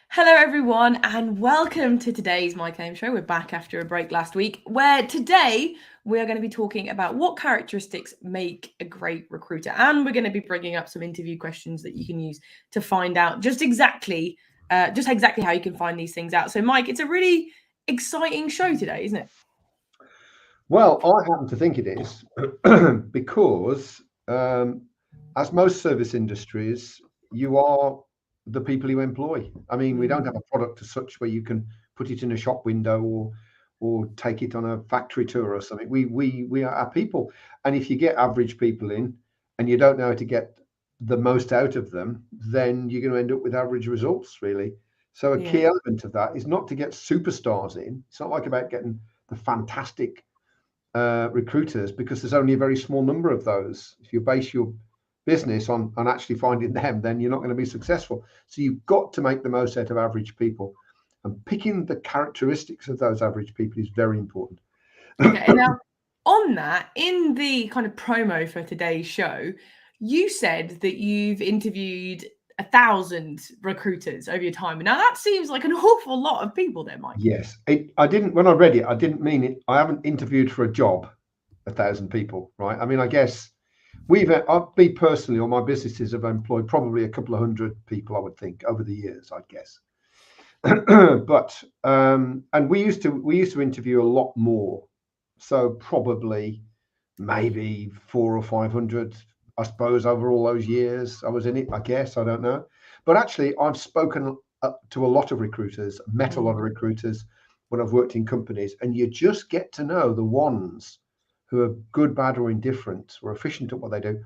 Hello, everyone, and welcome to today's Mike Ames Show. We're back after a break last week, where today we are going to be talking about what characteristics make a great recruiter. And we're going to be bringing up some interview questions that you can use to find out just exactly how you can find these things out. So, Mike, it's a really exciting show today, isn't it? Well, I happen to think it is because, as most service industries, you are the people you employ. I mean, we don't have a product as such where you can put it in a shop window or take it on a factory tour or something. We are our people, and if you get average people in and you don't know how to get the most out of them, then you're going to end up with average results, really. So a Yeah. key element of that is not to get superstars in. It's not like about getting the fantastic recruiters, because there's only a very small number of those. If you base your business on actually finding them, then you're not going to be successful. So you've got to make the most out of average people, and picking the characteristics of those average people is very important. Okay. And now, on that, in the kind of promo for today's show, you said that you've interviewed 1,000 recruiters over your time. Now, that seems like an awful lot of people there, Mike. Yes, I didn't, when I read it, I didn't mean it. I haven't interviewed for a job 1,000 people, right? I mean, I guess me personally, or my businesses have employed probably a couple of hundred people, I would think, over the years, I guess. But and we used to interview a lot more, so probably maybe 400 or 500, I suppose, over all those years I was in it. I guess, I don't know, but actually I've spoken to a lot of recruiters, met a lot of recruiters when I've worked in companies, and you just get to know the ones who are good, bad, or indifferent, or efficient at what they do,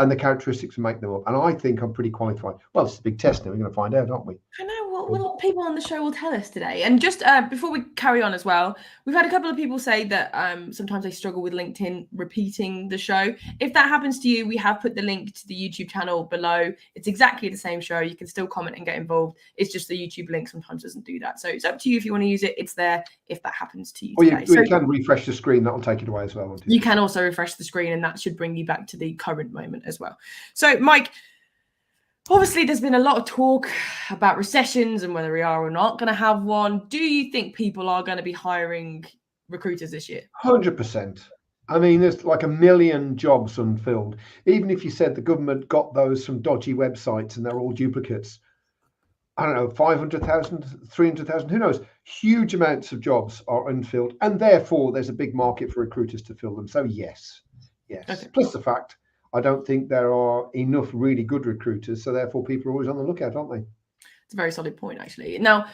and the characteristics make them up. And I think I'm pretty qualified. Well, it's a big test now. We're going to find out, aren't we? I know what people on the show will tell us today. And just before we carry on as well, we've had a couple of people say that sometimes they struggle with LinkedIn repeating the show. If that happens to you, we have put the link to the YouTube channel below. It's exactly the same show. You can still comment and get involved. It's just the YouTube link sometimes doesn't do that. So it's up to you if you want to use it. It's there if that happens to you today. You can refresh the screen. That'll take it away as well, won't it? You can also refresh the screen, and that should bring you back to the current moment as well. So, Mike, obviously, there's been a lot of talk about recessions and whether we are or not going to have one. Do you think people are going to be hiring recruiters this year? 100%. I mean, there's like a million jobs unfilled. Even if you said the government got those from dodgy websites and they're all duplicates, I don't know, 500,000, 300,000, who knows? Huge amounts of jobs are unfilled, and therefore there's a big market for recruiters to fill them. So yes. Okay. Plus the fact I don't think there are enough really good recruiters, so therefore people are always on the lookout, aren't they? It's a very solid point, actually. Now,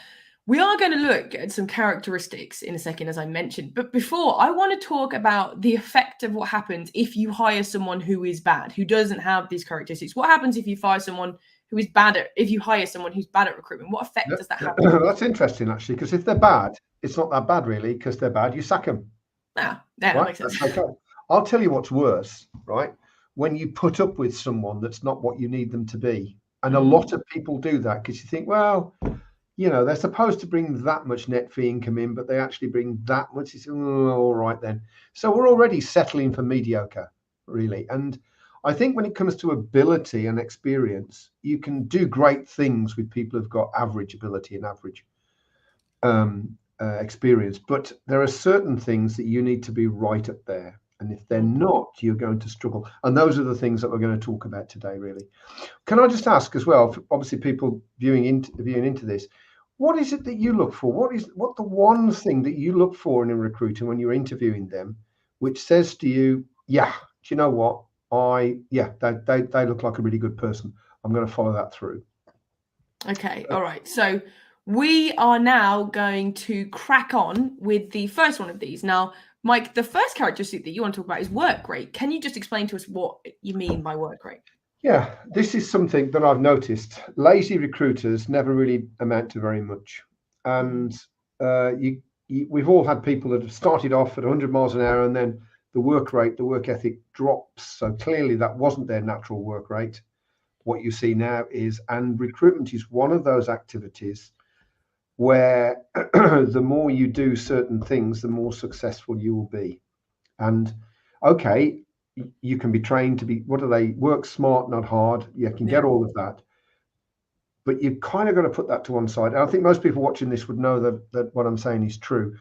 we are going to look at some characteristics in a second, as I mentioned. But before, I want to talk about the effect of what happens if you hire someone who is bad, who doesn't have these characteristics. What happens if you hire someone who's bad at recruitment? What effect does that have? That's interesting, actually, because if they're bad, it's not that bad, really, because they're bad, you sack them. Yeah, that makes sense. Okay. I'll tell you what's worse, right? When you put up with someone that's not what you need them to be. And a lot of people do that because you think, well, they're supposed to bring that much net fee income in, but they actually bring that much. It's all right then. So we're already settling for mediocre, really. And I think when it comes to ability and experience, you can do great things with people who've got average ability and average experience. But there are certain things that you need to be right up there. And if they're not, you're going to struggle. And those are the things that we're going to talk about today, really. Can I just ask as well, obviously people viewing into this, what is it that you look for? What the one thing that you look for in a recruiter when you're interviewing them, which says to you, yeah, do you know what? They look like a really good person. I'm going to follow that through. Okay, all right. So we are now going to crack on with the first one of these. Now, Mike, the first characteristic that you want to talk about is work rate. Can you just explain to us what you mean by work rate? Yeah, this is something that I've noticed. Lazy recruiters never really amount to very much. And we've all had people that have started off at 100 miles an hour and then the work ethic drops. So clearly that wasn't their natural work rate. What you see now is, and recruitment is one of those activities where the more you do certain things, the more successful you will be. And okay, you can be trained to be, work smart, not hard. You can get all of that. but you've kind of got to put that to one side. And I think most people watching this would know that what I'm saying is true.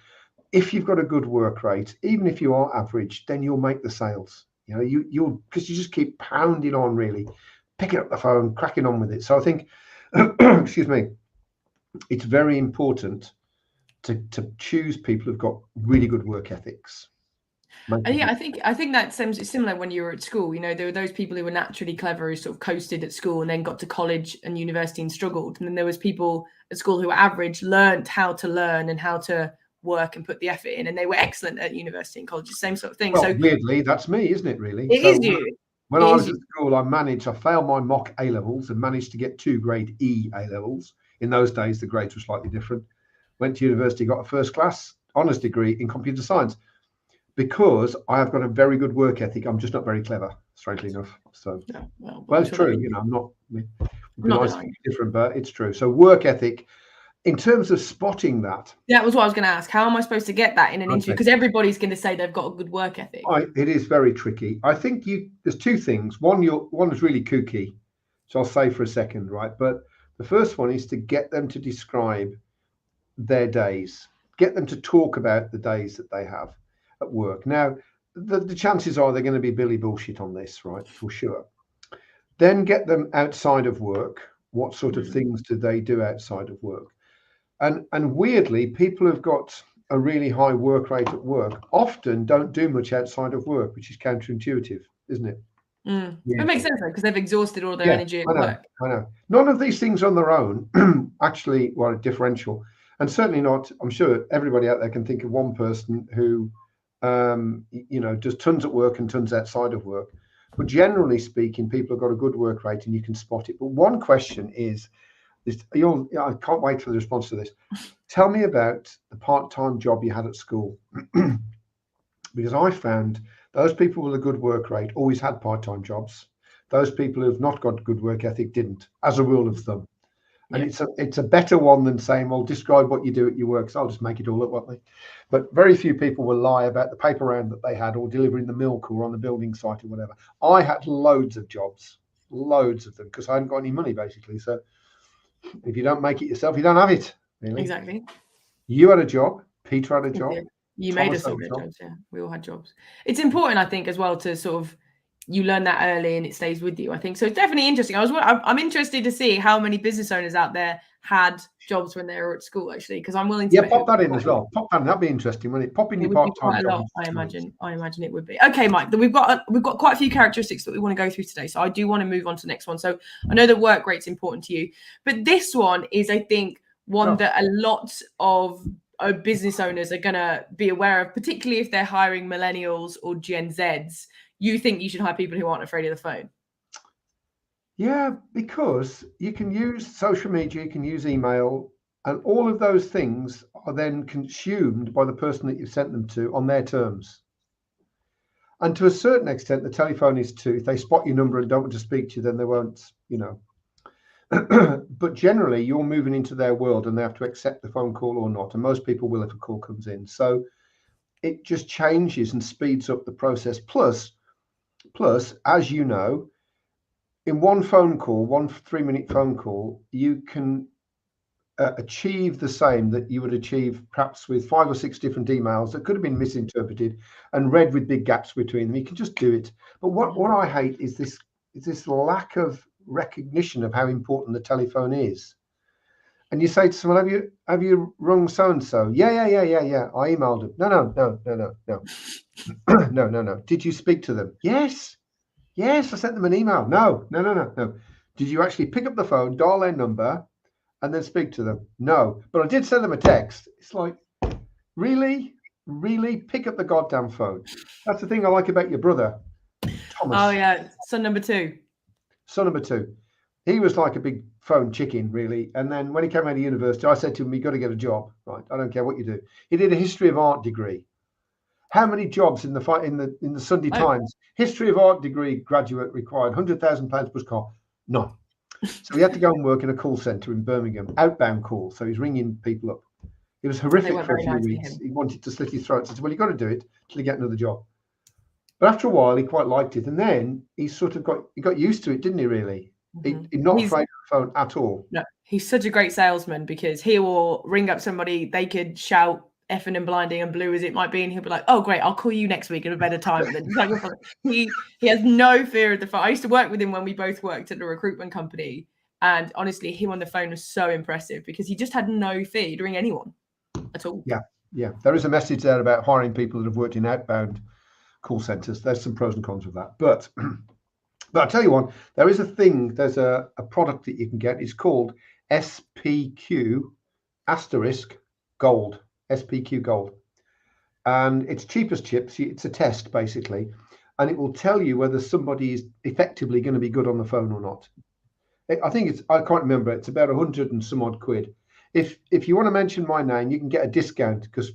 If you've got a good work rate, even if you are average, then you'll make the sales. You know, you'll because you just keep pounding on, really, picking up the phone, cracking on with it. So I think, excuse me, it's very important to choose people who've got really good work ethics. Yeah, I think that seems similar when you were at school. You know, there were those people who were naturally clever who sort of coasted at school and then got to college and university and struggled. And then there was people at school who were average, learned how to learn and how to work and put the effort in, and they were excellent at university and college. The same sort of thing. Well, so weirdly, that's me, isn't it? Really, it is you. When I was at school, I failed my mock A levels and managed to get 2 grade E A levels. In those days, the grades were slightly different. Went to university, got a first class honours degree in computer science because I have got a very good work ethic. I'm just not very clever, strangely enough. So, well, it's true. You know, I'm not different, but it's true. So, work ethic. In terms of spotting that. That was what I was going to ask. How am I supposed to get that in an interview? Because everybody's going to say they've got a good work ethic. It is very tricky. I think there's 2 things. One is really kooky, so I'll say for a second, right? But the first one is to get them to describe their days. Get them to talk about the days that they have at work. Now, the chances are they're going to be Billy bullshit on this, right? For sure. Then get them outside of work. What sort of things do they do outside of work? And weirdly, people who've got a really high work rate at work often don't do much outside of work, which is counterintuitive, isn't it? Yeah. It makes sense, though, because they've exhausted all their energy at work. I know. None of these things on their own actually are differential. And certainly not, I'm sure everybody out there can think of one person who, does tons at work and tons outside of work. But generally speaking, people have got a good work rate and you can spot it. But one question is, I can't wait for the response to this. Tell me about the part-time job you had at school. Because I found those people with a good work rate always had part-time jobs. Those people who've not got good work ethic didn't, as a rule of thumb. And it's a better one than saying, well, describe what you do at your work. So I'll just make it all up, won't they? But very few people will lie about the paper round that they had or delivering the milk or on the building site or whatever. I had loads of jobs, loads of them, because I hadn't got any money, basically. So if you don't make it yourself, you don't have it. Really. Exactly. You had a job. Peter had a job. You made us all get jobs. Yeah, we all had jobs. It's important, I think, as well to sort of you learn that early and it stays with you. I think so. It's definitely interesting. I'm interested to see how many business owners out there had jobs when they were at school, actually, because I'm willing to. Pop that in as well. Pop that in. That'd be interesting. When it pop in your part-time job, I imagine it would be. Okay, Mike. We've got quite a few characteristics that we want to go through today, so I do want to move on to the next one. So I know that work rate's important to you, but this one is, I think, one that a lot of business owners are going to be aware of, particularly if they're hiring millennials or Gen Zs. You think you should hire people who aren't afraid of the phone? Yeah, because you can use social media, you can use email, and all of those things are then consumed by the person that you've sent them to on their terms. And to a certain extent, the telephone is too. If they spot your number and don't want to speak to you, then they won't, But generally, you're moving into their world and they have to accept the phone call or not. And most people will if a call comes in. So it just changes and speeds up the process. Plus, as you know, in one phone call, 3-minute phone call, you can achieve the same that you would achieve perhaps with 5 or 6 different emails that could have been misinterpreted and read with big gaps between them. You can just do it. But what I hate is this lack of recognition of how important the telephone is. And you say to someone, have you rung so and so? Yeah. I emailed him. No. Did you speak to them? Yes, I sent them an email. No. Did you actually pick up the phone, dial their number, and then speak to them? No, but I did send them a text. It's like, really pick up the goddamn phone. That's the thing I like about your brother, Thomas. Oh yeah, son number two. He was like a big phone chicken, really. And then when he came out of university, I said to him, "You got to get a job, right? I don't care what you do." He did a history of art degree. How many jobs in the Sunday Times history of art degree graduate required £100,000 plus car? None. So he had to go and work in a call centre in Birmingham, outbound calls. So he's ringing people up. It was horrific for a few weeks. He wanted to slit his throat. I said, "Well, you got to do it till you get another job." But after a while, he quite liked it, and then he sort of got used to it, didn't he? Really, He's not afraid of the phone at all. No, he's such a great salesman because he will ring up somebody, they could shout effing and blinding and blue as it might be, and he'll be like, "Oh, great, I'll call you next week at a better time." And then he has no fear of the phone. I used to work with him when we both worked at a recruitment company, and honestly, him on the phone was so impressive because he just had no fear to ring anyone at all. Yeah. There is a message there about hiring people that have worked in outbound call centers. There's some pros and cons with that, but I'll tell you one, there's a product that you can get. It's called SPQ asterisk gold, SPQ gold. And it's cheap as chips. It's a test basically. And it will tell you whether somebody is effectively going to be good on the phone or not. I think I can't remember. It's about 100 and some odd quid. If you want to mention my name, you can get a discount because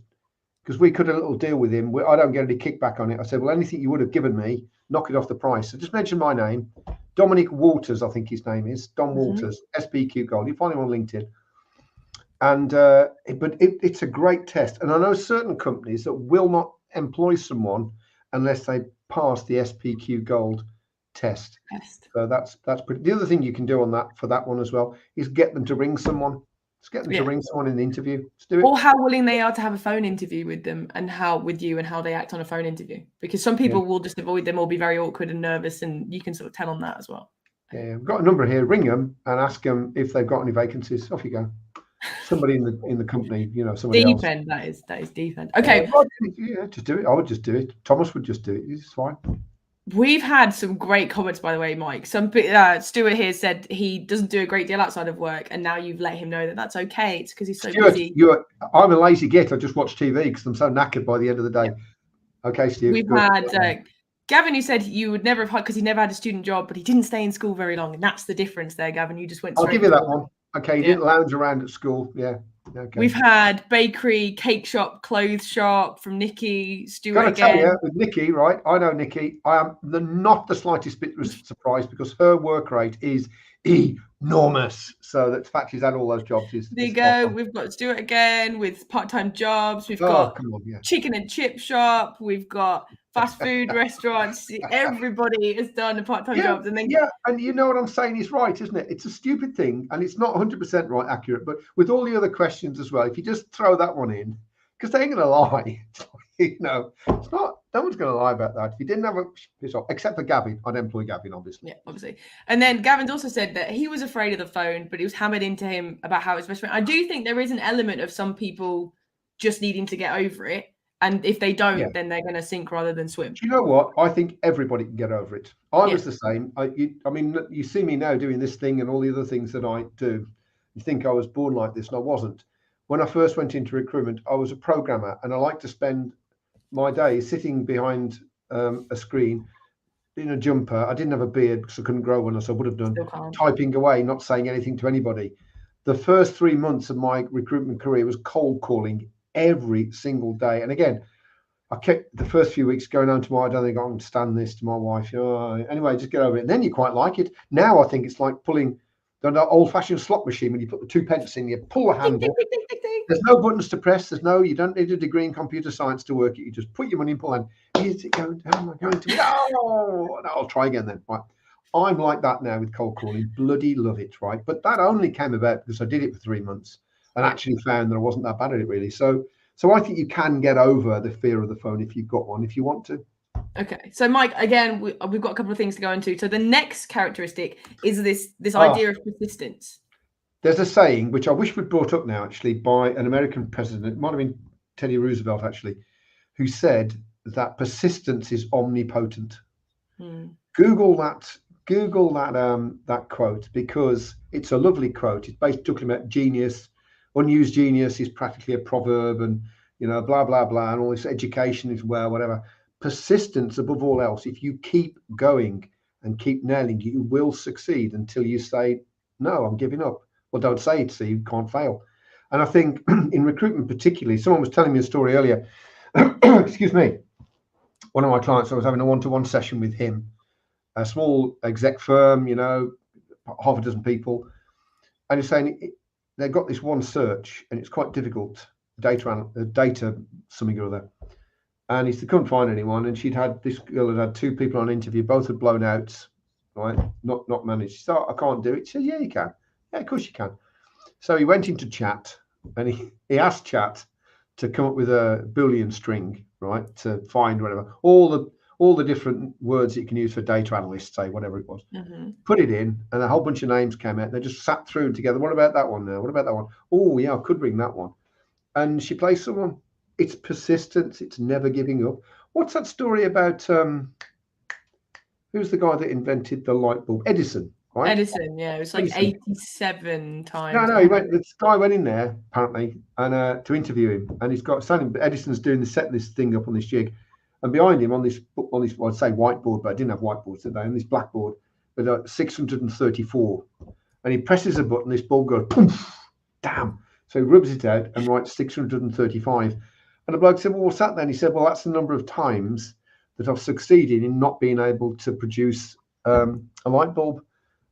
we cut a little deal with him. I don't get any kickback on it. I said, well, anything you would have given me, knock it off the price. So just mention my name, Dominic Walters, I think his name is, Don Walters, SPQ Gold. You find him on LinkedIn. And but it's a great test. And I know certain companies that will not employ someone unless they pass the SPQ Gold test. So that's pretty. The other thing you can do on that for that one as well is get them to ring someone. Just get them to ring someone in the interview. Let's do it. Or how willing they are to have a phone interview with them and how they act on a phone interview. Because some people will just avoid them or be very awkward and nervous, and you can sort of tell on that as well. Yeah, we've got a number here. Ring them and ask them if they've got any vacancies. Off you go. Somebody in the company, somebody else. Deep end, that is deep end. Okay. Yeah, just do it. I would just do it. Thomas would just do it. It's fine. We've had some great comments, by the way, Mike. Some Stuart here said he doesn't do a great deal outside of work, and now you've let him know that that's okay. It's because he's so busy. I'm a lazy git. I just watch TV because I'm so knackered by the end of the day. Okay, Stu. We've had Gavin, who said you would never have had because he never had a student job, but he didn't stay in school very long, and that's the difference there, Gavin. You just went. I'll give you that one. Okay, you didn't lounge around at school. Yeah. Okay. We've had bakery, cake shop, clothes shop from Nikki, Stuart again. Tell you, with Nikki, right? I know Nikki. I am not the slightest bit surprised because her work rate is enormous. So the fact she's had all those jobs is. There you go. We've got Stuart again with part-time jobs. We've got chicken and chip shop. We've got fast food restaurants. Everybody has done a part-time job. And then and you know what I'm saying is right, isn't it? It's a stupid thing, and it's not 100% right, accurate. But with all the other questions as well, if you just throw that one in, because they ain't gonna lie, it's not. No one's gonna lie about that. If you didn't have a piss off, except for Gavin, I'd employ Gavin, obviously. Yeah, obviously. And then Gavin's also said that he was afraid of the phone, but it was hammered into him about how it's best friend. I do think there is an element of some people just needing to get over it. And if they don't, then they're going to sink rather than swim. Do you know what? I think everybody can get over it. I was the same. I mean, you see me now doing this thing and all the other things that I do. You think I was born like this, and I wasn't. When I first went into recruitment, I was a programmer, and I like to spend my day sitting behind a screen in a jumper. I didn't have a beard because I couldn't grow one, as I would have done, typing away, not saying anything to anybody. The first 3 months of my recruitment career was cold calling every single day. And again, I kept the first few weeks going home to I don't think I can stand this to my wife. Anyway, just get over it. And then you quite like it. Now I think it's like pulling the old-fashioned slot machine when you put the 2 pence in, you pull a handle. There's no buttons to press. You don't need a degree in computer science to work it. You just put your money in, pull and is it going down? Am I going to? No, I'll try again then. Right. I'm like that now with cold calling. Bloody love it, right? But that only came about because I did it for 3 months and actually found that I wasn't that bad at it really. So I think you can get over the fear of the phone if you've got one, if you want to. Okay, so Mike, again, we've got a couple of things to go into. So the next characteristic is this idea of persistence. There's a saying which I wish we'd brought up now, actually, by an American president. It might have been Teddy Roosevelt, actually, who said that persistence is omnipotent. Google that quote because it's a lovely quote. It's basically talking about genius. Unused genius is practically a proverb, and blah blah blah, and all this education is whatever. Persistence above all else. If you keep going and keep nailing, you will succeed until you say, no, I'm giving up. Well, don't say it, so you can't fail. And I think in recruitment particularly, someone was telling me a story earlier. Excuse me. One of my clients, I was having a one-to-one session with him, a small exec firm, half a dozen people. And he's saying they've got this one search and it's quite difficult, data something or other. And he said, couldn't find anyone. And this girl had 2 people on interview, both had blown out right? Not managed. He said, I can't do it. He said, yeah, you can. Yeah, of course you can. So he went into chat and he asked chat to come up with a Boolean string, right, to find whatever, all the different words that you can use for data analysts, say, whatever it was. Put it in, and a whole bunch of names came out. They just sat through together. What about that one now? What about that one? Oh, yeah, I could bring that one. And she plays someone. It's persistence. It's never giving up. What's that story about? Who's the guy that invented the light bulb? Edison, right? Edison, yeah. It was like Edison. 87 times. No, this guy went in there, apparently, and to interview him. And he's got standing, Edison's doing setting this thing up on this jig. And behind him on this, well, I'd say whiteboard, but I didn't have whiteboards today, on this blackboard with 634. And he presses a button, this bulb goes, poof, damn. So he rubs it out and writes 635. And the bloke said, well, what's that then? He said, well, that's the number of times that I've succeeded in not being able to produce a light bulb.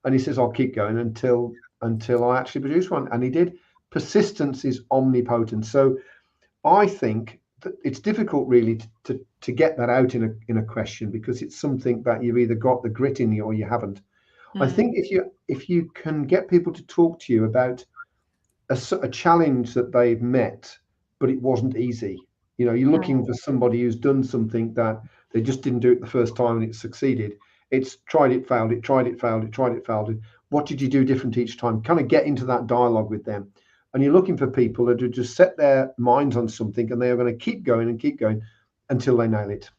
And he says, I'll keep going until I actually produce one. And he did. Persistence is omnipotent. So I think that it's difficult really to get that out in a question, because it's something that you've either got the grit in you or you haven't. I think if you can get people to talk to you about a challenge that they've met, but it wasn't easy. You know, you're looking for somebody who's done something that they just didn't do it the first time and it succeeded. It's tried it, failed it, tried it, failed it, tried it, failed it. What did you do different each time? Kind of get into that dialogue with them. And you're looking for people that have just set their minds on something and they are going to keep going until they nail it.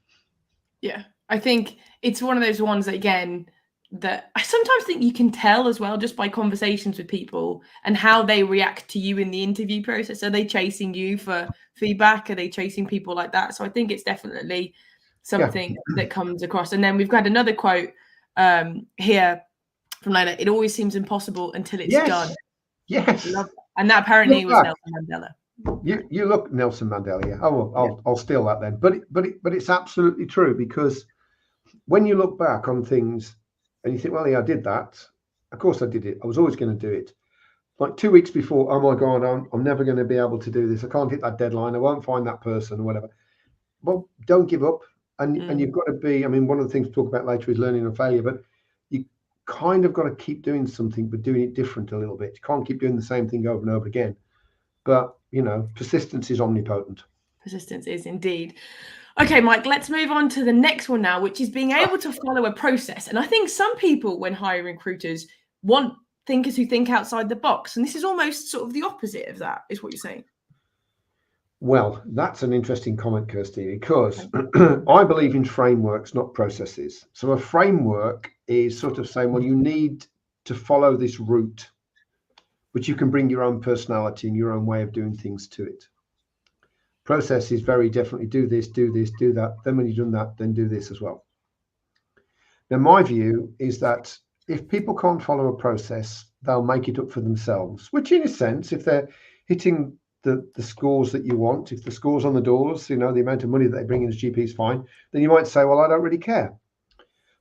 Yeah, I think it's one of those ones that, again, that I sometimes think you can tell as well just by conversations with people and how they react to you in the interview process. Are they chasing you for feedback? Are they chasing people like that? So I think it's definitely something that comes across. And then we've got another quote here from Lena. It always seems impossible until it's done. Yes. And that apparently was Nelson Mandela. You look Nelson Mandela. Yeah. I'll steal that then. But it's absolutely true, because when you look back on things and you think, well, yeah, I did that. Of course I did it. I was always going to do it. Like 2 weeks before, oh my God, I'm never going to be able to do this. I can't hit that deadline. I won't find that person or whatever. Well, don't give up. And you've got to be, I mean, one of the things we'll talk about later is learning and failure, but you kind of got to keep doing something, but doing it different a little bit. You can't keep doing the same thing over and over again. But, you know, persistence is omnipotent. Persistence is indeed. Okay, Mike, let's move on to the next one now, which is being able to follow a process. And I think some people, when hiring recruiters, want thinkers who think outside the box. And this is almost sort of the opposite of that, is what you're saying. Well, that's an interesting comment, Kirsty, because I believe in frameworks, not processes. So a framework is sort of saying, well, you need to follow this route, but you can bring your own personality and your own way of doing things to it. Process is very definitely do this, do that. Then when you've done that, then do this as well. Now, my view is that if people can't follow a process, they'll make it up for themselves, which in a sense, if they're hitting the scores that you want, if the scores on the doors, you know, the amount of money that they bring in as GP is fine, then you might say, well, I don't really care.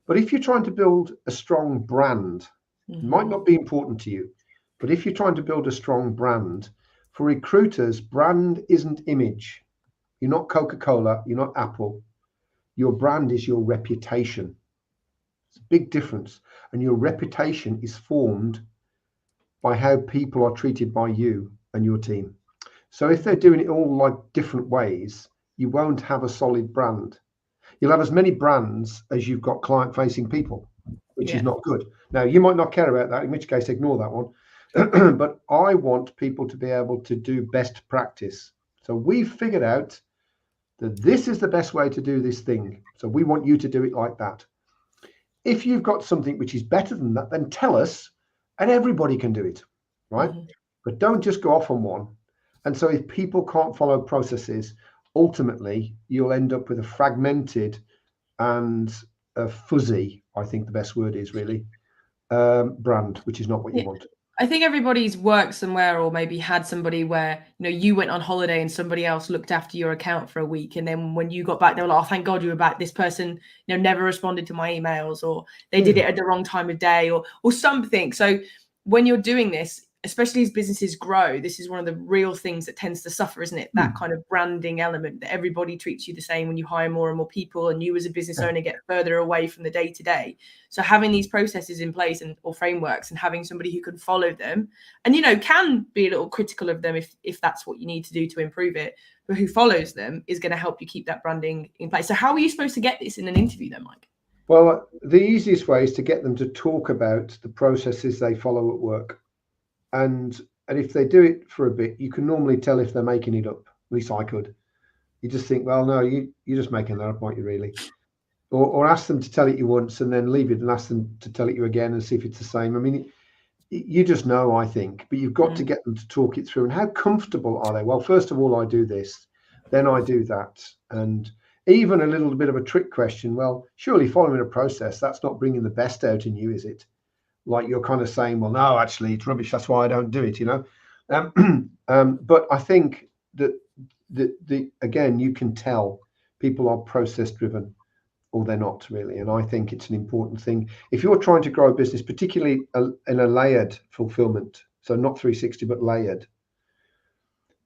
But if you're trying to build a strong brand, it might not be important to you, but if you're trying to build a strong brand, for recruiters, brand isn't image. You're not Coca-Cola, you're not Apple. Your brand is your reputation. It's a big difference. And your reputation is formed by how people are treated by you and your team. So if they're doing it all like different ways, you won't have a solid brand. You'll have as many brands as you've got client-facing people, which is not good. Now, you might not care about that, in which case ignore that one. But I want people to be able to do best practice. So we've figured out that this is the best way to do this thing. So we want you to do it like that. If you've got something which is better than that, then tell us, and everybody can do it, right? But don't just go off on one. And so if people can't follow processes, ultimately you'll end up with a fragmented and a fuzzy, I think the best word is really, brand, which is not what you want. I think everybody's worked somewhere or maybe had somebody where, you know, you went on holiday and somebody else looked after your account for a week. And then when you got back, they were like, oh, thank God you were back. This person, you know, never responded to my emails, or they did it at the wrong time of day or something. So when you're doing this, especially as businesses grow, this is one of the real things that tends to suffer, isn't it? That kind of branding element, that everybody treats you the same when you hire more and more people, and you as a business owner get further away from the day to day. So having these processes in place or frameworks, and having somebody who can follow them and, can be a little critical of them if that's what you need to do to improve it, but who follows them is going to help you keep that branding in place. So how are you supposed to get this in an interview then, Mike? Well, the easiest way is to get them to talk about the processes they follow at work. And if they do it for a bit, you can normally tell if they're making it up. At least I could. You just think, well, no, you're just making that up, aren't you, really? Or ask them to tell it you once and then leave it and ask them to tell it you again and see if it's the same. I mean, you just know, I think, but you've got to get them to talk it through. And how comfortable are they? Well, first of all, I do this, then I do that. And even a little bit of a trick question. Well, surely following a process, that's not bringing the best out in you, is it? Like you're kind of saying, well, no, actually, it's rubbish. That's why I don't do it, But I think that again, you can tell people are process driven or they're not really. And I think it's an important thing. If you're trying to grow a business, particularly in a layered fulfillment, so not 360, but layered,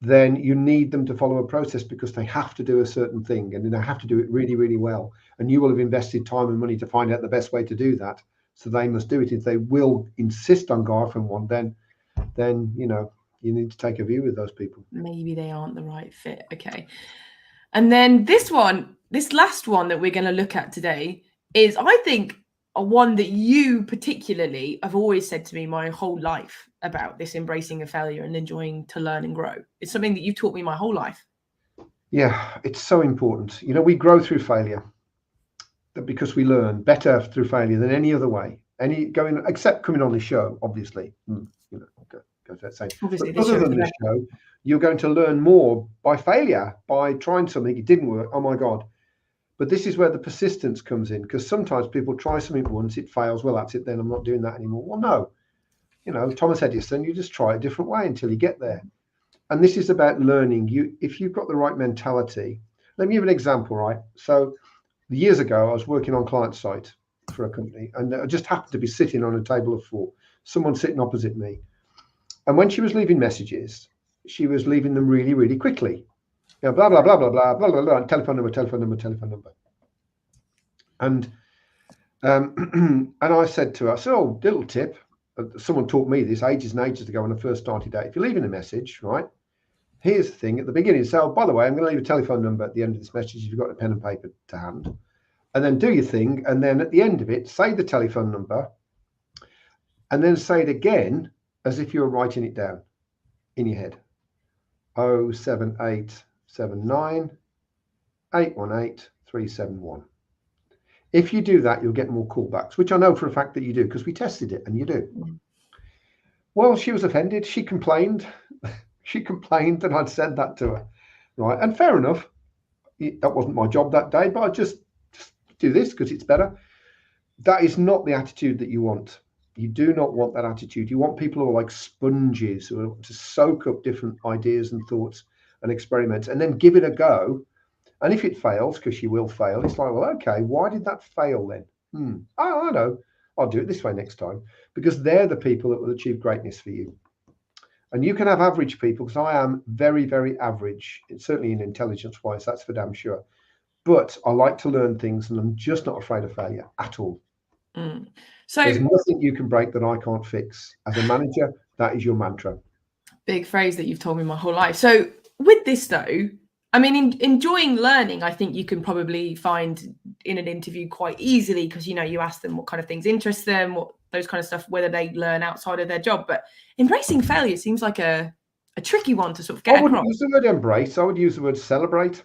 then you need them to follow a process because they have to do a certain thing and they have to do it really, really well. And you will have invested time and money to find out the best way to do that. So they must do it. If they will insist on going from one, then you need to take a view with those people. Maybe they aren't the right fit. Okay. And then this last one that we're going to look at today is, I think, a one that you particularly have always said to me my whole life about this embracing of failure and enjoying to learn and grow. It's something that you've taught me my whole life. Yeah, it's so important. We grow through failure because we learn better through failure than any other way. Except coming on the show, obviously. Goes without saying. Obviously, but other than this show, you're going to learn more by failure, by trying something. It didn't work. Oh my God. But this is where the persistence comes in, because sometimes people try something once, it fails. Well, that's it. Then I'm not doing that anymore. Well, no. Thomas Edison, you just try a different way until you get there. And this is about learning. If you've got the right mentality. Let me give an example, right? So years ago, I was working on client site for a company, and I just happened to be sitting on a table of 4, someone sitting opposite me. And when she was leaving messages, she was leaving them really, really quickly. Blah, blah, blah, blah, blah, blah, blah, blah, telephone number, telephone number, telephone number. And I said to her, so little tip, someone taught me this ages and ages ago when I first started out. If you're leaving a message, right, here's the thing at the beginning. So, by the way, I'm going to leave a telephone number at the end of this message if you've got a pen and paper to hand. And then do your thing. And then at the end of it, say the telephone number. And then say it again as if you were writing it down in your head. 07879 818 371. If you do that, you'll get more callbacks, which I know for a fact that you do because we tested it and you do. Well, she was offended. She complained. She complained that I'd said that to her. Right. And fair enough. That wasn't my job that day, but I just do this because it's better. That is not the attitude that you want. You do not want that attitude. You want people who are like sponges, who are to soak up different ideas and thoughts and experiments and then give it a go. And if it fails, because you will fail, it's like, well, okay, why did that fail then? Oh, I know. I'll do it this way next time. Because they're the people that will achieve greatness for you. And you can have average people, because I am very, very average, certainly in intelligence-wise, that's for damn sure. But I like to learn things, and I'm just not afraid of failure at all. So there's nothing you can break that I can't fix. As a manager, that is your mantra. Big phrase that you've told me my whole life. So with this though, I mean, enjoying learning, I think you can probably find in an interview quite easily because, you ask them what kind of things interest them, what those kind of stuff, whether they learn outside of their job. But embracing failure seems like a tricky one to sort of get across. I wouldn't use the word embrace. I would use the word celebrate.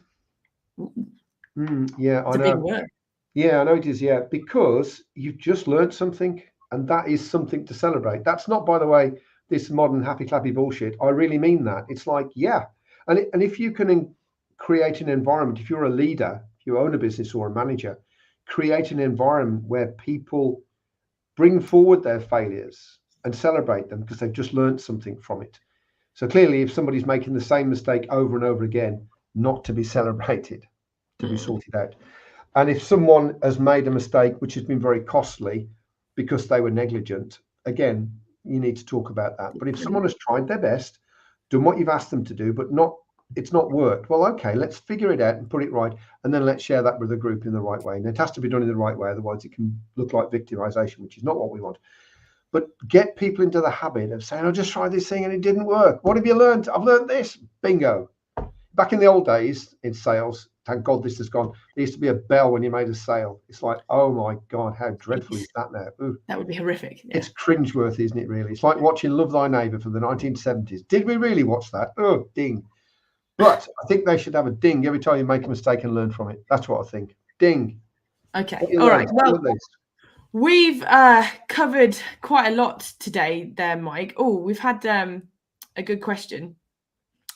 Yeah, I know. Big word. Yeah, I know it is. Yeah, because you've just learned something, and that is something to celebrate. That's not, by the way, this modern happy clappy bullshit. I really mean that. It's like, yeah, and if you can create an environment, if you're a leader, if you own a business or a manager, create an environment where people bring forward their failures and celebrate them because they've just learned something from it. So clearly, if somebody's making the same mistake over and over again, not to be celebrated, to be sorted out. And if someone has made a mistake which has been very costly because they were negligent, again, you need to talk about that. But if someone has tried their best, done what you've asked them to do, but it's not worked, well, okay, let's figure it out and put it right, and then let's share that with the group in the right way. And it has to be done in the right way, otherwise it can look like victimization, which is not what we want. But get people into the habit of saying, I just tried this thing and it didn't work. What have you learned? I've learned this. Bingo. Back in the old days in sales, thank God this has gone, there used to be a bell when you made a sale. It's like, oh my God, how dreadful is that now? Ooh. That would be horrific. Yeah. It's cringeworthy, isn't it, really? It's like watching Love Thy Neighbour from the 1970s. Did we really watch that? Oh, ding. But I think they should have a ding every time you make a mistake and learn from it. That's what I think. Ding. Okay. All right. Well, we've covered quite a lot today there, Mike. Oh, we've had a good question,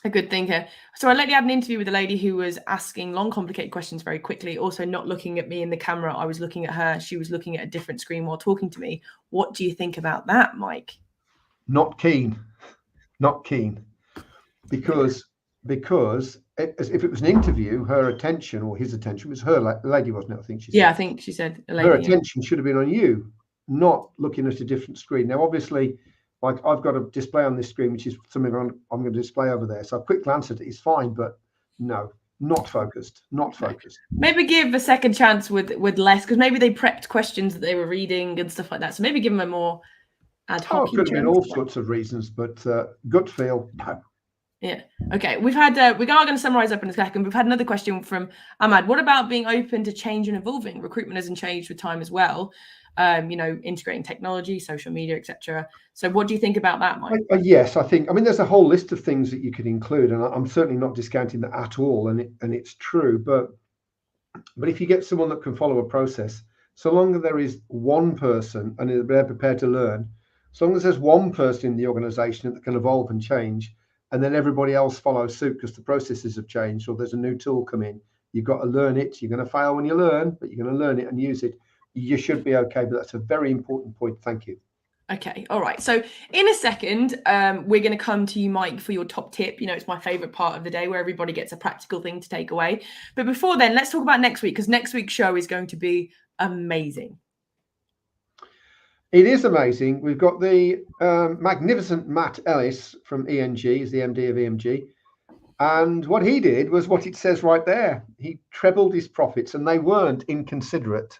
a good thinker. So I lately had an interview with a lady who was asking long, complicated questions very quickly, also not looking at me in the camera. I was looking at her. She was looking at a different screen while talking to me. What do you think about that, Mike? Not keen. Because if it was an interview, her attention or his attention was her lady, wasn't it? I think she said. Yeah, I think she said a lady. Her attention should have been on you, not looking at a different screen. Now, obviously, like I've got a display on this screen, which is something I'm going to display over there. So a quick glance at it is fine, but no, not focused. Maybe give a second chance with less, because maybe they prepped questions that they were reading and stuff like that. So maybe give them a more ad hoc. Oh, it could have been all sorts of reasons, but gut feel, no. Yeah. Okay. We've had, we are going to summarize up in a second. We've had another question from Ahmad. What about being open to change and evolving? Recruitment hasn't changed with time as well. Integrating technology, social media, etc. So what do you think about that, Mike? Yes, I mean, there's a whole list of things that you could include, and I'm certainly not discounting that at all. And it's true, but if you get someone that can follow a process, so long as there is one person and they're prepared to learn, so long as there's one person in the organization that can evolve and change, and then everybody else follows suit because the processes have changed or there's a new tool come in. You've got to learn it. You're going to fail when you learn, but you're going to learn it and use it. You should be okay, but that's a very important point. Thank you. Okay. All right. So in a second, we're going to come to you, Mike, for your top tip. It's my favorite part of the day where everybody gets a practical thing to take away. But before then, let's talk about next week, because next week's show is going to be amazing. It is amazing. We've got the magnificent Matt Ellis from ENG, he's the MD of EMG. And what he did was what it says right there. He trebled his profits, and they weren't inconsiderate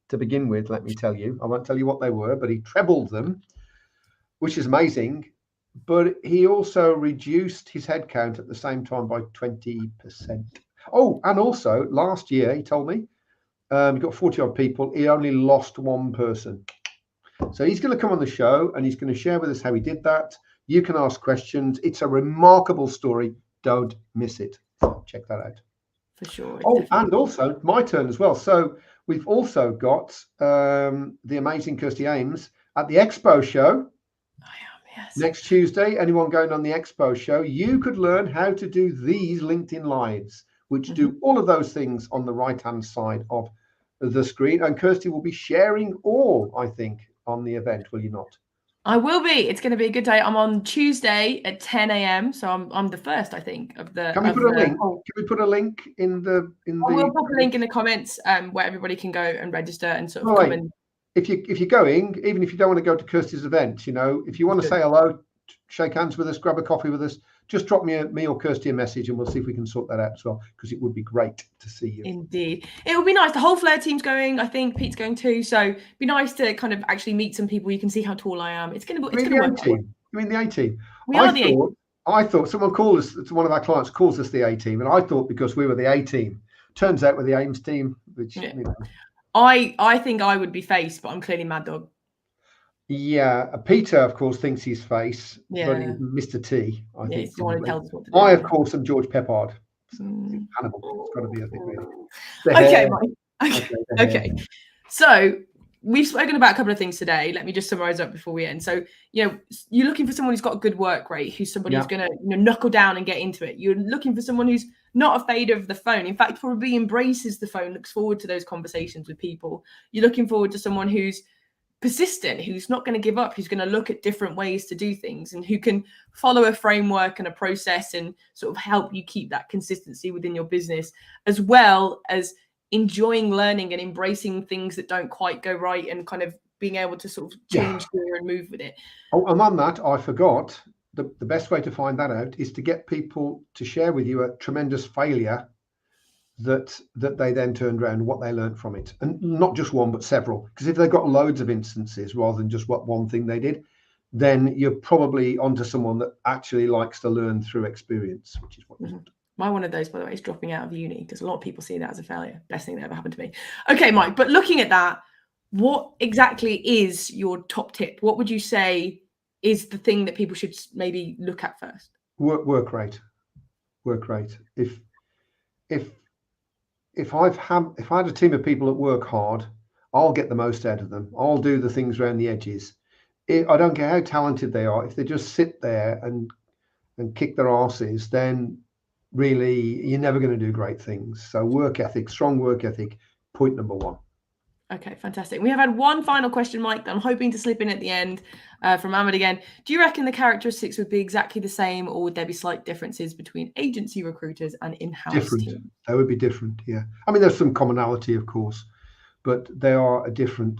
to begin with, let me tell you. I won't tell you what they were, but he trebled them, which is amazing. But he also reduced his headcount at the same time by 20%. Oh, and also last year, he told me, he got 40 odd people. He only lost one person. So he's going to come on the show and he's going to share with us how he did that. You can ask questions. It's a remarkable story. Don't miss it. Check that out. For sure. Oh, definitely. And also my turn as well. So we've also got the amazing Kirsty Ames at the Expo show. I am, yes. Next Tuesday. Anyone going on the Expo show, you could learn how to do these LinkedIn Lives, which do all of those things on the right-hand side of the screen. And Kirsty will be sharing all, I think, on the event, will you not? I will be. It's going to be a good day. I'm on Tuesday at 10 a.m. So I'm the first, I think, of the. Can we put a link? Can we put a link in the? We'll put a link in the comments where everybody can go and register and sort of come in. If you're going, even if you don't want to go to Kirsty's event, if you want to say hello, shake hands with us, grab a coffee with us, just drop me or Kirsty a message and we'll see if we can sort that out as well, because it would be great to see you. Indeed. It would be nice. The whole Flair team's going. I think Pete's going too. So it'd be nice to kind of actually meet some people. You can see how tall I am. It's going to work. You mean the A-team? We are the A-team. I thought someone called us, one of our clients calls us the A-team, and I thought because we were the A-team. Turns out we're the Ames team, which, I think I would be face, but I'm clearly Mad Dog. Yeah, Peter, of course, thinks he's face, but he's Mr. T. I think. I, of course, am George Peppard. So Hannibal. It's got to be, I think, really. Okay, Mike. Okay. So we've spoken about a couple of things today. Let me just summarize up before we end. So, you're looking for someone who's got a good work rate, who's somebody who's going to knuckle down and get into it. You're looking for someone who's not afraid of the phone. In fact, probably embraces the phone, looks forward to those conversations with people. You're looking forward to someone who's persistent, who's not going to give up, who's going to look at different ways to do things, and who can follow a framework and a process and sort of help you keep that consistency within your business, as well as enjoying learning and embracing things that don't quite go right and kind of being able to sort of change gear and move with it. Oh, and on that, I forgot, the best way to find that out is to get people to share with you a tremendous failure that they then turned around, what they learned from it, and not just one but several. Because if they've got loads of instances rather than just one thing they did, then you're probably onto someone that actually likes to learn through experience, which is what you want. My one of those, by the way, is dropping out of uni, because a lot of people see that as a failure. Best thing that ever happened to me. Okay, Mike, but looking at that, what exactly is your top tip? What would you say is the thing that people should maybe look at first? Work rate. If I had a team of people that work hard, I'll get the most out of them. I'll do the things around the edges. I don't care how talented they are. If they just sit there and kick their asses, then really you're never going to do great things. So work ethic, strong work ethic, point number one. Okay, fantastic. We have had one final question, Mike, that I'm hoping to slip in at the end from Ahmed again. Do you reckon the characteristics would be exactly the same, or would there be slight differences between agency recruiters and in-house teams? They would be different, yeah. I mean, there's some commonality, of course, but they are a different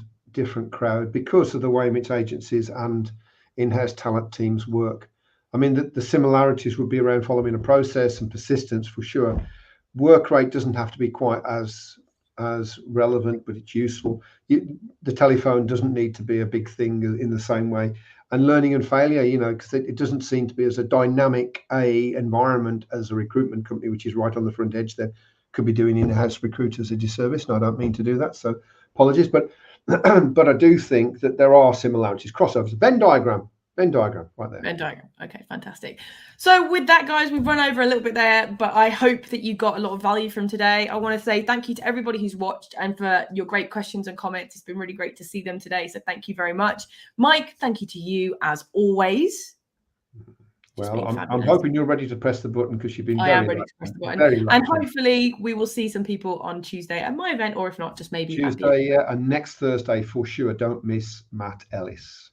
crowd because of the way in which agencies and in-house talent teams work. I mean, the similarities would be around following a process and persistence for sure. Work rate doesn't have to be quite as relevant, but it's useful. The telephone doesn't need to be a big thing in the same way. And learning and failure, because it doesn't seem to be as a dynamic environment as a recruitment company, which is right on the front edge there, could be doing in-house recruiters a disservice. And I don't mean to do that, so apologies. But I do think that there are similarities, crossovers. Venn diagram right there. Venn diagram. Okay, fantastic. So with that, guys, we've run over a little bit there, but I hope that you got a lot of value from today. I want to say thank you to everybody who's watched and for your great questions and comments. It's been really great to see them today. So thank you very much. Mike, thank you to you as always. Well, I'm hoping you're ready to press the button, because you've been I am ready to press the button. And hopefully we will see some people on Tuesday at my event, or if not, just maybe Tuesday, and next Thursday for sure. Don't miss Matt Ellis.